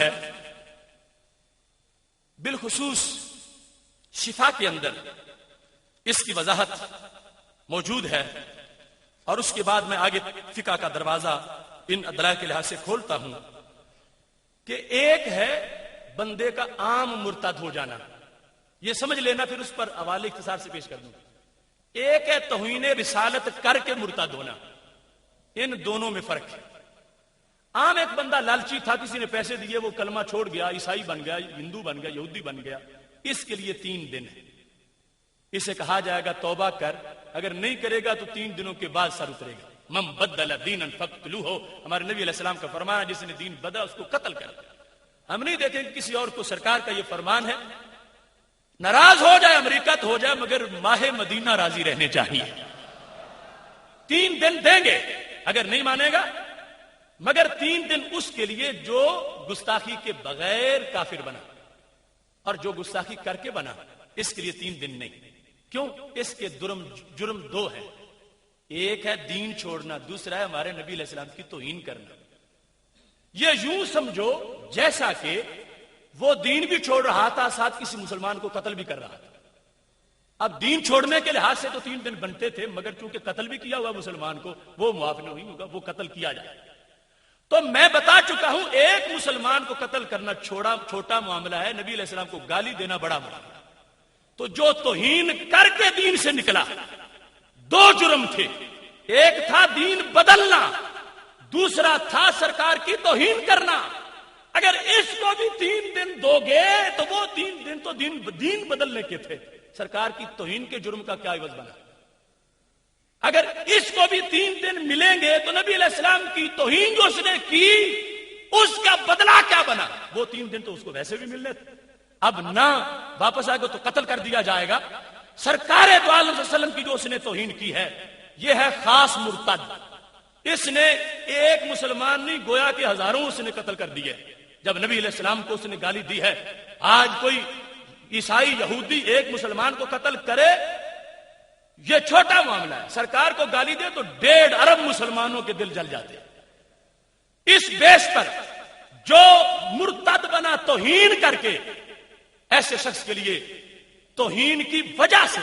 ہے بالخصوص شفا کے اندر اس کی وضاحت موجود ہے، اور اس کے بعد میں آگے فقہ کا دروازہ ان ادلائل کے لحاظ سے کھولتا ہوں کہ ایک ہے بندے کا عام مرتد ہو جانا، یہ سمجھ لینا، پھر اس پر حوالے اختصار سے پیش کر دوں. ایک ہے توہین رسالت کر کے مرتد ہونا، ان دونوں میں فرق ہے. عام ایک بندہ لالچی تھا، کسی نے پیسے دیے، وہ کلمہ چھوڑ گیا، عیسائی بن گیا، ہندو بن گیا، یہودی بن گیا، اس کے لیے 3 دن ہے. اسے کہا جائے گا توبہ کر، اگر نہیں کرے گا تو 3 دنوں کے بعد سر اترے گا. من بدل دینا فقتلوہ، ہمارے نبی علیہ السلام کا فرمان ہے، جس نے دین بدلا اس کو قتل کر. ہم نہیں دیکھیں کہ کسی اور کو، سرکار کا یہ فرمان ہے، ناراض ہو جائے امریکہ تو ہو جائے، مگر ماہ مدینہ راضی رہنے چاہیے. 3 دن دیں گے اگر نہیں مانے گا، مگر 3 دن اس کے لیے جو گستاخی کے بغیر کافر بنا، اور جو گستاخی کر کے بنا اس کے لیے 3 دن نہیں. کیوں؟ اس کے جرم 2 ہیں. ایک ہے دین چھوڑنا، دوسرا ہے ہمارے نبی علیہ السلام کی توہین کرنا. یہ یوں سمجھو جیسا کہ وہ دین بھی چھوڑ رہا تھا، ساتھ کسی مسلمان کو قتل بھی کر رہا تھا. اب دین چھوڑنے کے لحاظ سے تو 3 دن بنتے تھے، مگر چونکہ قتل بھی کیا ہوا مسلمان کو، وہ معاف نہیں ہوگا، وہ قتل کیا جائے. تو میں بتا چکا ہوں ایک مسلمان کو قتل کرنا چھوٹا معاملہ ہے، نبی علیہ السلام کو گالی دینا بڑا معاملہ. تو جو توہین کر کے دین سے نکلا، 2 جرم تھے. ایک تھا دین بدلنا، دوسرا تھا سرکار کی توہین کرنا. اگر اس کو بھی 3 دن دو گے تو وہ 3 دن تو دین بدلنے کے تھے، سرکار کی توہین کے جرم کا کیا عوض بنا؟ اگر اس کو بھی 3 دن ملیں گے تو نبی علیہ السلام کی توہین جو اس نے کی اس کا بدلہ کیا بنا؟ وہ 3 دن تو اس کو ویسے بھی ملنے تھے. اب نہ واپس آئے گا تو قتل کر دیا جائے گا. سرکار دو عالم صلی اللہ علیہ وسلم کی جو اس نے توہین کی ہے، یہ ہے خاص مرتد. اس نے ایک مسلمان نہیں، گویا کہ ہزاروں اس نے قتل کر دیے. جب نبی علیہ السلام کو اس نے گالی دی ہے، آج کوئی عیسائی یہودی ایک مسلمان کو قتل کرے، یہ چھوٹا معاملہ ہے. سرکار کو گالی دے تو 1.5 ارب مسلمانوں کے دل جل جاتے. اس بیس پر جو مرتد بنا توہین کر کے، ایسے شخص کے لیے توہین کی وجہ سے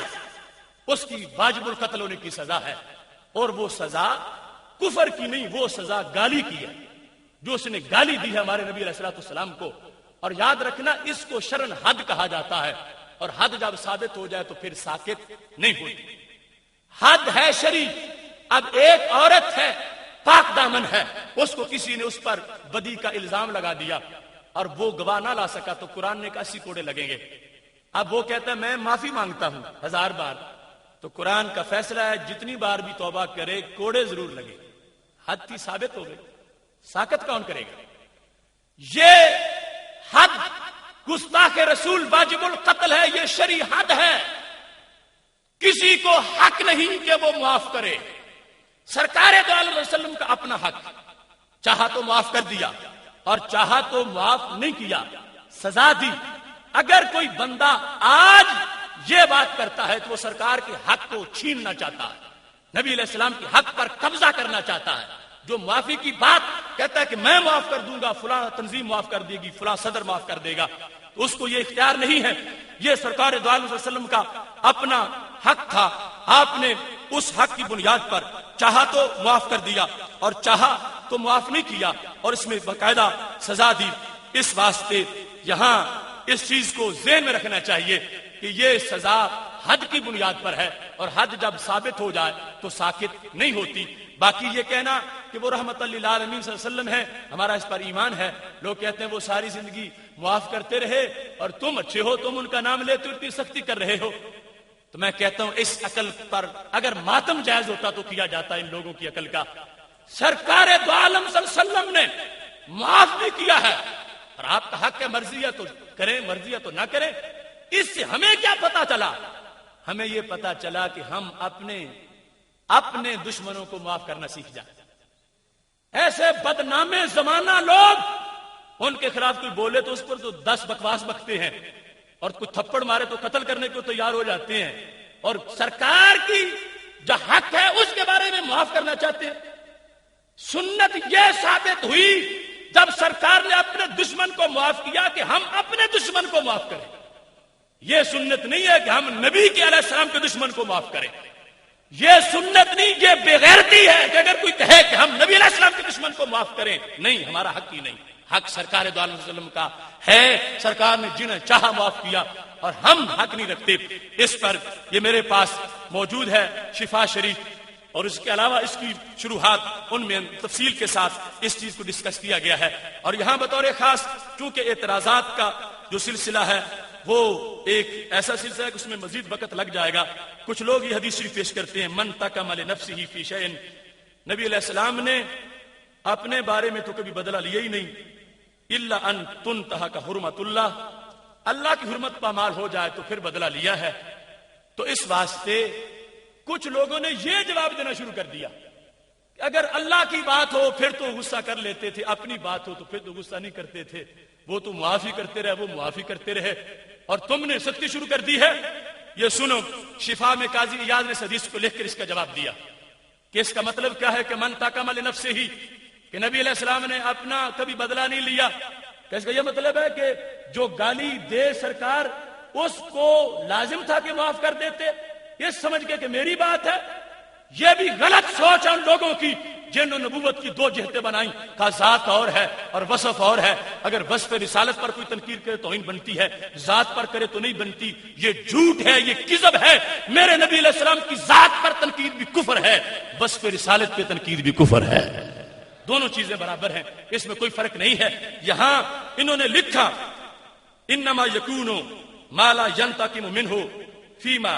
اس کی واجب القتل ہونے کی سزا ہے. اور وہ سزا کفر کی نہیں، وہ سزا گالی کی ہے، جو اس نے گالی دی ہے ہمارے نبی علیہ السلام کو. اور یاد رکھنا اس کو شرعن حد کہا جاتا ہے، اور حد جب ثابت ہو جائے تو پھر ساکت نہیں ہوتی. حد ہے شرعی. اب ایک عورت ہے، پاک دامن ہے، اس کو کسی نے اس پر بدی کا الزام لگا دیا اور وہ گواہ نہ لا سکا تو قرآن نے 80 کوڑے لگیں گے. اب وہ کہتا ہے میں معافی مانگتا ہوں 1000 بار، تو قرآن کا فیصلہ ہے جتنی بار بھی توبہ کرے کوڑے ضرور لگے. حد کی ثابت ہو گئی، ساکت کون کرے گا؟ یہ حد گستاخ رسول واجب القتل ہے، یہ شرعی حد ہے. کسی کو حق نہیں کہ وہ معاف کرے. سرکار دو عالم صلی اللہ علیہ وسلم کا اپنا حق، چاہا تو معاف کر دیا اور چاہا تو معاف نہیں کیا، سزا دی. اگر کوئی بندہ آج یہ بات کرتا ہے تو وہ سرکار کے حق کو چھیننا چاہتا ہے، نبی علیہ السلام کے حق پر قبضہ کرنا چاہتا ہے. جو معافی کی بات کہتا ہے کہ میں معاف کر دوں گا، فلاں تنظیم معاف کر دے گی، فلاں صدر معاف کر دے گا، تو اس کو یہ اختیار نہیں ہے. یہ سرکار دو عالم صلی اللہ علیہ وسلم کا اپنا حق تھا. آپ نے اس حق کی بنیاد پر چاہا تو معاف کر دیا اور چاہا تو معاف نہیں کیا، اور اس میں باقاعدہ سزا دی. اس واسطے یہاں اس چیز کو ذہن میں رکھنا چاہیے کہ یہ سزا حد کی بنیاد پر ہے، اور حد جب ثابت ہو جائے تو ساکت نہیں ہوتی. باقی یہ کہنا کہ وہ رحمت للعالمین صلی اللہ علیہ وسلم ہے، ہمارا اس پر ایمان ہے. لوگ کہتے ہیں وہ ساری زندگی معاف کرتے رہے اور تم اچھے ہو، تم ان کا نام لیتے ہو، اتنی سختی کر رہے ہو. تو میں کہتا ہوں اس عقل پر اگر ماتم جائز ہوتا تو کیا جاتا ان لوگوں کی عقل کا. سرکار دو عالم صلی اللہ علیہ وسلم نے معاف بھی کیا ہے، اور آپ کا حق ہے، مرضی ہے تو کریں، مرضی ہے تو نہ کریں. اس سے ہمیں کیا پتا چلا؟ ہمیں یہ پتا چلا کہ ہم اپنے دشمنوں کو معاف کرنا سیکھ جائیں. ایسے بدنام زمانہ لوگ، ان کے خلاف کوئی بولے تو اس پر تو 10 بکواس بکتے ہیں، اور کوئی تھپڑ مارے تو قتل کرنے کو تیار ہو جاتے ہیں، اور سرکار کی جو حق ہے اس کے بارے میں معاف کرنا چاہتے ہیں. سنت یہ ثابت ہوئی جب سرکار نے اپنے دشمن کو معاف کیا کہ ہم اپنے دشمن کو معاف کریں. یہ سنت نہیں ہے کہ ہم نبی کے علیہ السلام کے دشمن کو معاف کریں. یہ سنت نہیں، یہ بے غیرتی ہے کہ اگر کوئی کہے کہ ہم نبی علیہ السلام کے دشمن کو معاف کریں. نہیں، ہمارا حق ہی نہیں. حق سرکار دو عالم وسلم کا ہے. سرکار نے جنہیں چاہا معاف کیا اور ہم حق نہیں رکھتے. اس پر یہ میرے پاس موجود ہے شفا شریف، اور اس کے علاوہ اس کی شروحات ان میں تفصیل کے ساتھ اس چیز کو ڈسکس کیا گیا ہے. اور یہاں بطور خاص چونکہ اعتراضات کا جو سلسلہ ہے وہ ایک ایسا سلسلہ ہے کہ اس میں مزید وقت لگ جائے گا. کچھ لوگ یہ حدیث شریف پیش کرتے ہیں من تکم لنفسہ فی شیء، نبی علیہ السلام نے اپنے بارے میں تو کبھی بدلہ لیا ہی نہیں، الا ان تنتہک حرمت اللہ، اللہ کی حرمت پامال ہو جائے تو پھر بدلہ لیا ہے. تو اس واسطے کچھ لوگوں نے یہ جواب دینا شروع کر دیا کہ اگر اللہ کی بات ہو پھر تو غصہ کر لیتے تھے، اپنی بات ہو تو پھر تو غصہ نہیں کرتے تھے، وہ تو معافی کرتے رہے، وہ معافی کرتے رہے، اور تم نے سختی شروع کر دی ہے. یہ سنو، شفا میں قاضی ایاز نے اس حدیث کو لکھ کر اس کا جواب دیا کہ اس کا مطلب کیا ہے کہ من تکم لنفسہ ہی، کہ نبی علیہ السلام نے اپنا کبھی بدلہ نہیں لیا. کہ اس کا یہ مطلب ہے کہ جو گالی دے سرکار اس کو لازم تھا کہ معاف کر دیتے، یہ سمجھ کے کہ میری بات ہے. یہ بھی غلط سوچ ہے ان لوگوں کی جنہوں نے نبوت کی دو جہتیں بنائیں، کہا ذات اور ہے اور وصف اور ہے. اگر وصف رسالت پر کوئی تنقید کرے توہین بنتی ہے، ذات پر کرے تو نہیں بنتی. یہ جھوٹ ہے، یہ کذب ہے. میرے نبی علیہ السلام کی ذات پر تنقید بھی کفر ہے، وصف رسالت پہ تنقید بھی کفر ہے. دونوں چیزیں برابر ہیں، اس میں کوئی فرق نہیں ہے. یہاں انہوں نے لکھا انما یکون ما لا ينتقم منه فيما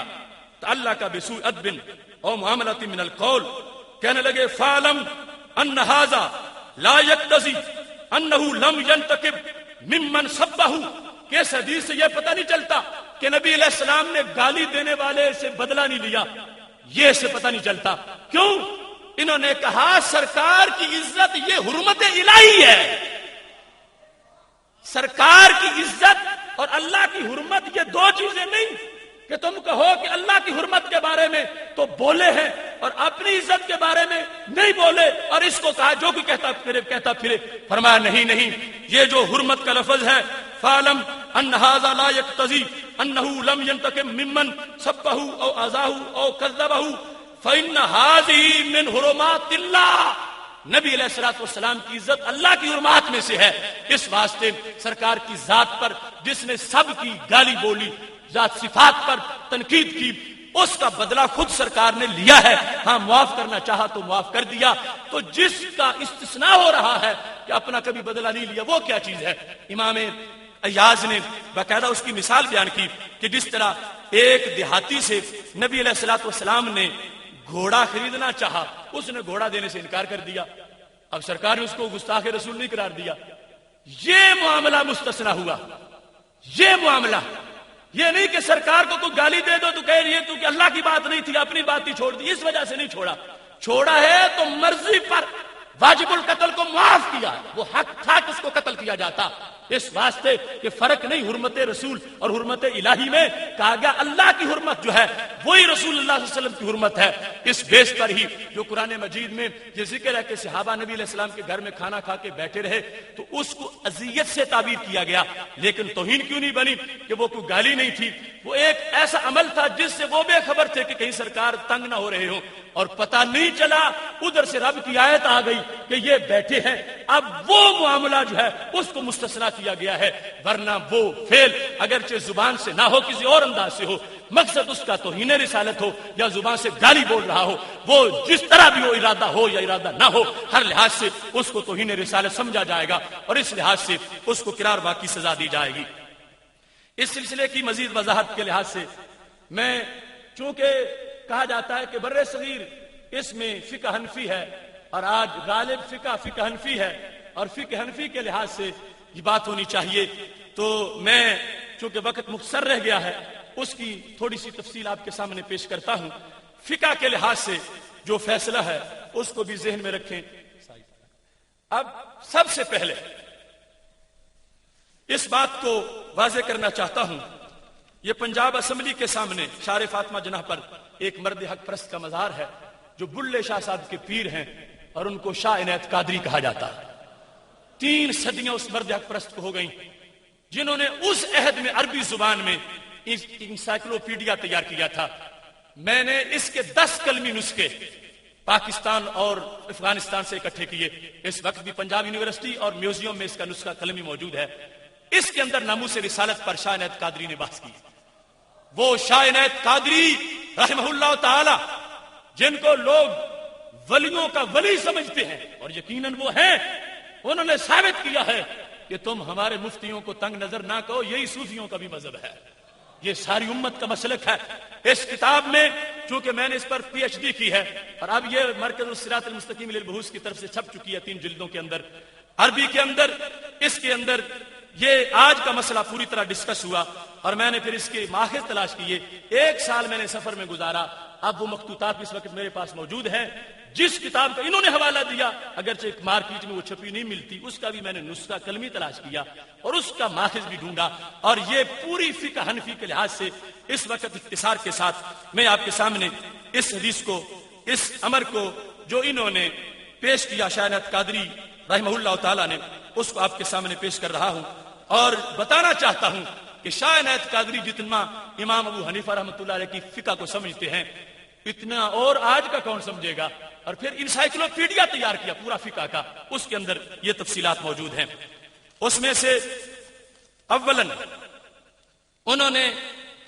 تعلق بسوء ادب او معاملة من القول. کہنے لگے فعلم ان هذا لا يقتضي انه لم ينتقم ممن سبه، کہ اس حدیث سے یہ پتہ نہیں چلتا کہ نبی علیہ السلام نے گالی دینے والے سے بدلہ نہیں لیا. یہ سے پتہ نہیں چلتا. کیوں؟ انہوں نے کہا سرکار کی عزت یہ حرمت الہی ہے. سرکار کی عزت اور اللہ کی حرمت یہ دو چیزیں نہیں کہ تم کہو کہ اللہ کی حرمت کے بارے میں تو بولے ہیں اور اپنی عزت کے بارے میں نہیں بولے، اور اس کو کہا جو کوئی کہتا پھرے. فرمایا نہیں، یہ جو حرمت کا لفظ ہے فعلم ان هذا لا يقتضي انه لم ينتقم ممن سبه او اذاه او كذبه فإن هذه من حرمات اللہ. نبی علیہ الصلوۃ والسلام کی عزت اللہ کی حرمات میں سے ہے. اس واسطے سرکار کی ذات پر جس نے سب کی گالی بولی، ذات صفات پر تنقید کی، اس کا بدلہ خود سرکار نے لیا ہے. ہاں معاف کرنا چاہا تو معاف کر دیا. تو جس کا استثناء ہو رہا ہے کہ اپنا کبھی بدلہ نہیں لیا، وہ کیا چیز ہے؟ امام ایاز نے باقاعدہ اس کی مثال بیان کی کہ جس طرح ایک دیہاتی سے نبی علیہ الصلوۃ والسلام نے گھوڑا خریدنا چاہا، اس نے گھوڑا دینے سے انکار کر دیا. اب سرکار نے اس کو گستاخ رسول نہیں قرار دیا. یہ معاملہ مستثنا ہوا. یہ معاملہ یہ نہیں کہ سرکار کو کوئی گالی دے دو تو کہہ رہی ہے تو کہ اللہ کی بات نہیں تھی، اپنی بات ہی چھوڑ دی. اس وجہ سے نہیں چھوڑا ہے تو مرضی پر واجب القتل کو معاف کیا. وہ حق تھا کہ اس کو قتل کیا جاتا. اس واسطے کہ فرق نہیں حرمت رسول اور حرمت الہی میں. کہا گیا اللہ کی حرمت جو ہے وہی رسول اللہ صلی اللہ علیہ وسلم کی حرمت ہے. اس بیس پر ہی جو قرآن مجید میں یہ ذکر ہے کہ صحابہ نبی علیہ السلام کے گھر میں کھانا کھا کے بیٹھے رہے تو اس کو اذیت سے تعبیر کیا گیا، لیکن توہین کیوں نہیں بنی کہ وہ کوئی گالی نہیں تھی. وہ ایک ایسا عمل تھا جس سے وہ بے خبر تھے کہ کہیں سرکار تنگ نہ ہو رہے ہوں، اور پتہ نہیں چلا ادھر سے رب کی آیت آ گئی کہ یہ بیٹھے ہیں. اب وہ معاملہ جو ہے اس کو مستثنا کیا گیا ہے، ورنہ وہ فعل اگرچہ زبان سے نہ ہو کسی اور انداز سے ہو، مقصد اس کا توہین رسالت ہو یا زبان سے گالی بول رہا ہو، وہ جس طرح بھی ہو، ارادہ ہو یا ارادہ نہ ہو، ہر لحاظ سے اس کو توہین رسالت سمجھا جائے گا اور اس لحاظ سے اس کو قرار باقی سزا دی جائے گی. اس سلسلے کی مزید وضاحت کے لحاظ سے میں، چونکہ کہا جاتا ہے کہ بر صغیر اس میں فقہ حنفی ہے اور آج غالب فقہ حنفی ہے اور فقہ حنفی کے لحاظ سے یہ بات ہونی چاہیے، تو میں چونکہ وقت مختصر رہ گیا ہے اس کی تھوڑی سی تفصیل آپ کے سامنے پیش کرتا ہوں. فقہ کے لحاظ سے جو فیصلہ ہے اس کو بھی ذہن میں رکھیں. اب سب سے پہلے اس بات کو واضح کرنا چاہتا ہوں، یہ پنجاب اسمبلی کے سامنے شار فاطمہ جناح پر ایک مرد حق پرست کا مزار ہے جو بلے شاہ صاحب کے پیر ہیں اور ان کو شاہ عنایت قادری کہا جاتا ہے. 3 صدیاں اس مرد حق پرست کو ہو گئیں جنہوں نے اس عہد میں عربی زبان میں انسائکلوپیڈیا تیار کیا تھا. میں نے اس کے 10 کلمی نسخے پاکستان اور افغانستان سے اکٹھے کیے. اس وقت بھی پنجاب یونیورسٹی اور میوزیم میں اس کا نسخہ قلمی موجود ہے. اس کے اندر ناموس رسالت پر شاہ عنایت قادری نے بحث کی. وہ شاہ عنایت قادری رحمہ اللہ تعالی جن کو لوگ ولیوں کا ولی سمجھتے ہیں اور یقیناً وہ ہیں, انہوں نے ثابت کیا ہے کہ تم ہمارے مفتیوں کو تنگ نظر نہ کہو, یہی صوفیوں کا بھی مذہب ہے, یہ ساری امت کا مسلک ہے. اس کتاب میں چونکہ میں نے اس پر پی ایچ ڈی کی ہے اور اب یہ مرکز الصراط المستقیم للبحوث کی طرف سے چھپ چکی ہے 3 جلدوں کے اندر عربی کے اندر. اس کے اندر یہ آج کا مسئلہ پوری طرح ڈسکس ہوا اور میں نے پھر اس کے ماخذ تلاش کیے. 1 سال میں نے سفر میں گزارا. اب وہ مخطوطات اس وقت میرے پاس موجود ہیں. جس کتاب کا انہوں نے حوالہ دیا اگرچہ ایک مارکیٹ میں وہ چھپی نہیں ملتی, اس کا بھی میں نے نسخہ قلمی تلاش کیا اور اس کا ماخذ بھی ڈھونڈا. اور یہ پوری فقہ حنفی کے لحاظ سے اس وقت اختصار کے ساتھ میں آپ کے سامنے اس حدیث کو, اس امر کو جو انہوں نے پیش کیا شاہ عنایت قادری رحمہ اللہ تعالی نے, اس کو آپ کے سامنے پیش کر رہا ہوں اور بتانا چاہتا ہوں کہ شاہ عنایت قادری جتنا امام ابو حنیفہ رحمۃ اللہ علیہ کی فقہ کو سمجھتے ہیں اتنا اور آج کا کون سمجھے گا. اور پھر انسائکلوپیڈیا تیار کیا پورا فقہ کا, اس کے اندر یہ تفصیلات موجود ہیں. اس میں سے اولاً انہوں نے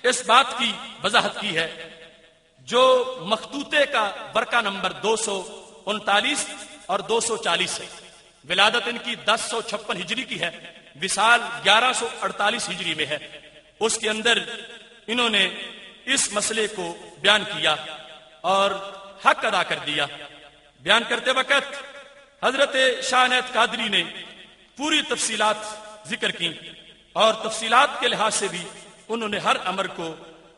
اس بات کی وضاحت کی ہے جو مخطوطے کا برقع نمبر 239 اور 240 ہے. ولادت ان کی 1056 ہجری کی ہے, وصال 1148 ہجری میں ہے. اس کے اندر انہوں نے اس مسئلے کو بیان کیا اور حق ادا کر دیا. بیان کرتے وقت حضرت شاہ عنایت قادری نے پوری تفصیلات ذکر کی اور تفصیلات کے لحاظ سے بھی انہوں نے ہر امر کو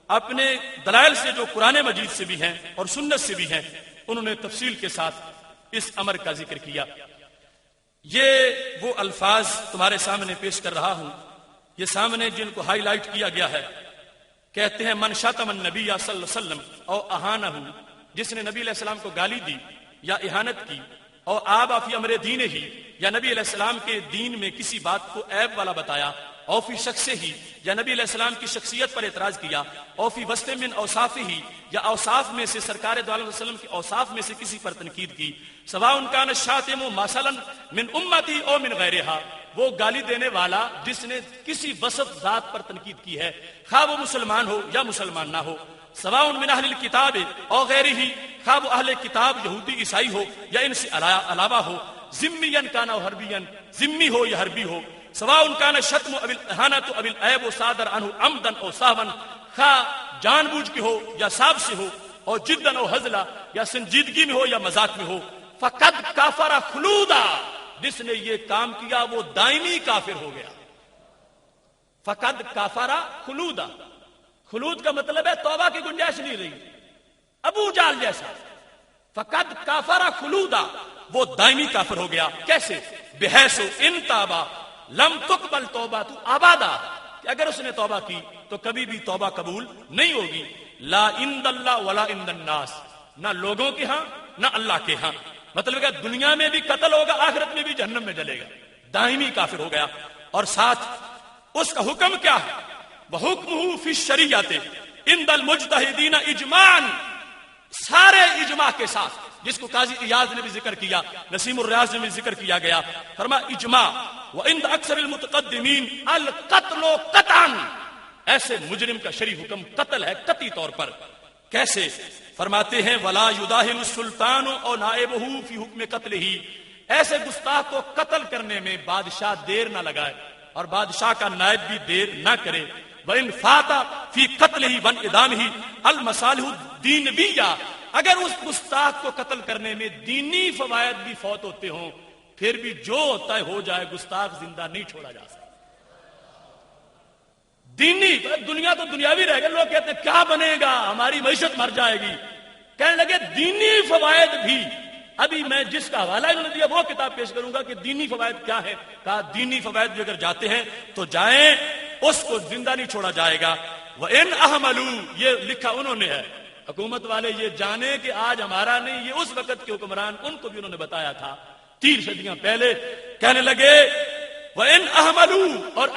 اپنے دلائل سے جو قرآن مجید سے بھی ہیں اور سنت سے بھی ہیں انہوں نے تفصیل کے ساتھ اس امر کا ذکر کیا. یہ وہ الفاظ تمہارے سامنے پیش کر رہا ہوں, یہ سامنے جن کو ہائی لائٹ کیا گیا ہے. کہتے ہیں من شتم النبی صلی اللہ علیہ وسلم او اہانہ, جس نے نبی علیہ السلام کو گالی دی یا اہانت کی, اور آبا فی امر دین ہی, یا نبی علیہ السلام کے دین میں کسی بات کو عیب والا بتایا, او فی شخص ہی, یا نبی علیہ السلام کی شخصیت پر اعتراض کیا, او فی وصف من اوصاف ہی, یا اوصاف میں سے سرکار دو علیہ وسلم کے اوصاف میں سے کسی پر تنقید کی. سواء کان الشاتم مثلا من امتی او من غیرہا, وہ گالی دینے والا جس نے کسی وصف ذات پر تنقید کی ہے خواہ وہ مسلمان ہو یا مسلمان نہ ہو. سواء من اہل الکتاب او غیرہ, خواہ وہ اہل کتاب یہودی عیسائی ہو یا ان سے علاوہ ہو. ذمیا کان او حربیا, ذمی ہو یا حربی ہو. سواء کان الشتم او الاہانۃ او العیب صادر عنہ عمدا او سہوا, خواہ جان بوجھ کے ہو یا صاحب سے ہو, اور جدا او ہزلا, یا سنجیدگی میں ہو یا مذاق میں ہو. فقد کافر خلودا, جس نے یہ کام کیا وہ دائمی کافر ہو گیا. فقد کافر خلودا, خلود کا مطلب ہے توبہ کی گنجائش نہیں رہی, ابو جال جیسا. فقد کافر خلودا, وہ دائمی کافر ہو گیا. کیسے؟ بحیث ان تابا لم تقبل توبۃ ابدا, کہ اگر اس نے توبہ کی تو کبھی بھی توبہ قبول نہیں ہوگی. لا عند اللہ ولا عند الناس, نہ لوگوں کے ہاں نہ اللہ کے ہاں. مطلب کہ دنیا میں بھی قتل ہوگا, آخرت میں بھی جہنم میں جلے گا. دائمی کافر ہو گیا. اور ساتھ اس کا حکم کیا ہے؟ وَحُكْمُهُ فِي الشَّرِيعَةِ عِنْدَ الْمُجْتَهِدِينَ اجماعاً, سارے اجماع کے ساتھ, جس کو قاضی ایاز نے بھی ذکر کیا, نسیم الریاض نے بھی ذکر کیا گیا. فرما اجماع. وَعِنْدَ أَكْثَرِ الْمُتَقَدِّمِينَ الْقَتْلُ قَطْعًا, ایسے مجرم کا شرعی حکم قتل ہے قطعی طور پر. کیسے؟ فرماتے ہیں وَلَا يُدَاهِنُ السُّلْطَانُ أَوْ نَائِبُهُ فِي حُكْمِ قَتْلِهِ, ایسے گستاخ کو قتل کرنے میں بادشاہ دیر نہ لگائے اور بادشاہ کا نائب بھی دیر نہ کرے. وَإِنْ فَاتَ فِي قَتْلِهِ وَانْإِدَامِهِ الْمَصَالِحُ الدِّینِیَّةُ, اگر اس گستاخ کو قتل کرنے میں دینی فوائد بھی فوت ہوتے ہوں پھر بھی جو ہوتا ہے ہو جائے, گستاخ زندہ نہیں چھوڑا جا سکتا. دینی دنیا تو دنیاوی رہ گئے. لوگ کہتے ہیں کیا بنے گا, ہماری معیشت مر جائے گی. کہنے لگے دینی فوائد بھی. ابھی میں جس کا حوالہ انہوں نے دیا وہ کتاب پیش کروں گا کہ دینی فوائد کیا ہے. کہا دینی فوائد بھی اگر جاتے ہیں تو جائیں, اس کو زندہ نہیں چھوڑا جائے گا. وَإِنْ أَحْمَلُوا, یہ لکھا انہوں نے ہے. حکومت والے یہ جانے کہ آج ہمارا نہیں, یہ اس وقت کے حکمران, ان کو بھی انہوں نے بتایا تھا 3 صدیاں پہلے کہنے لگے وَإِنْ أَهْمَلُوا، اور